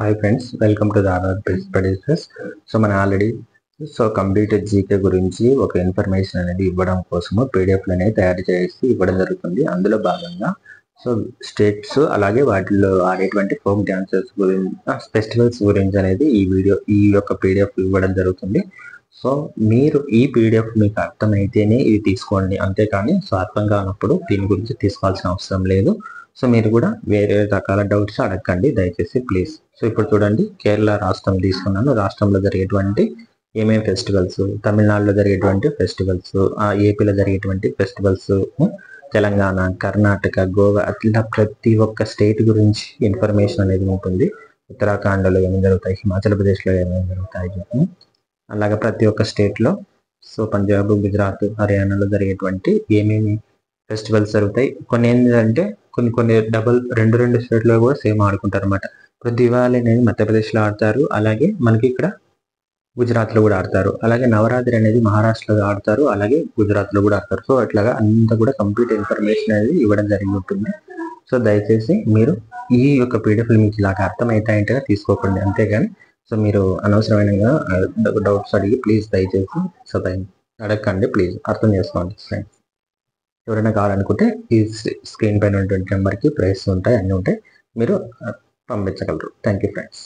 Hi friends, welcome to the RR producers. So మన already completed GK గురించి ఒక information అనేది ఇవ్వడం కోసము పీడిఎఫ్లు అనేది తయారు చేసి ఇవ్వడం జరుగుతుంది. అందులో భాగంగా స్టేట్స్ అలాగే వాటిల్లో ఆడేటువంటి ఫోక్ డాన్సర్స్ గురించి, ఫెస్టివల్స్ గురించి అనేది ఈ యొక్క పీడిఎఫ్ ఇవ్వడం జరుగుతుంది. సో మీరు ఈ పీడిఎఫ్ మీకు అర్థమైతేనే ఇది తీసుకోండి, అంతేకాని అర్థం కానప్పుడు దీని గురించి తీసుకోవాల్సిన అవసరం లేదు. సో మీరు కూడా వేరే రకాల డౌట్స్ అడగండి దయచేసి, ప్లీజ్. సో ఇప్పుడు చూడండి, కేరళ రాష్ట్రం తీసుకున్నాను. రాష్ట్రంలో జరిగేటువంటి ఏమేమి ఫెస్టివల్స్, తమిళనాడులో జరిగేటువంటి ఫెస్టివల్స్, ఏపీలో జరిగేటువంటి ఫెస్టివల్స్, తెలంగాణ, కర్ణాటక, గోవా, అట్లా ప్రతి ఒక్క స్టేట్ గురించి ఇన్ఫర్మేషన్ అనేది ఉంటుంది. ఉత్తరాఖండ్లో ఏమేమి జరుగుతాయి, హిమాచల్ ప్రదేశ్లో ఏమేమి జరుగుతాయి, అలాగే ప్రతి ఒక్క స్టేట్లో, పంజాబ్, గుజరాత్, హర్యానాలో జరిగేటువంటి ఏమేమి ఫెస్టివల్స్ జరుగుతాయి. కొన్ని ఏంటంటే కొన్ని రెండు స్టేట్లో కూడా సేమ్ ఆడుకుంటారు అనమాట. ఇప్పుడు దివాళీ అనేది మధ్యప్రదేశ్లో ఆడతారు, అలాగే మనకి ఇక్కడ గుజరాత్లో కూడా ఆడతారు. అలాగే నవరాత్రి అనేది మహారాష్ట్రలో ఆడతారు, అలాగే గుజరాత్లో కూడా ఆడతారు. సో అట్లాగా అంతా కూడా కంప్లీట్ ఇన్ఫర్మేషన్ అనేది ఇవ్వడం జరిగి ఉంటుంది. సో దయచేసి మీరు ఈ యొక్క పీడిఎఫ్లు మీకు ఇలాగ అర్థమవుతాయంటే తీసుకోకండి, అంతేగాని మీరు అనవసరమైన డౌట్స్ అడిగి ప్లీజ్ దయచేసి అడగండి, ప్లీజ్ అర్థం చేసుకోండి ఫ్రెండ్స్. ఎవరైనా కావాలనుకుంటే ఈ స్క్రీన్ పైన ఉన్నటువంటి నెంబర్కి ప్రైస్ ఉంటాయి, అన్నీ ఉంటాయి, మీరు పంపించగలరు. Thank you friends.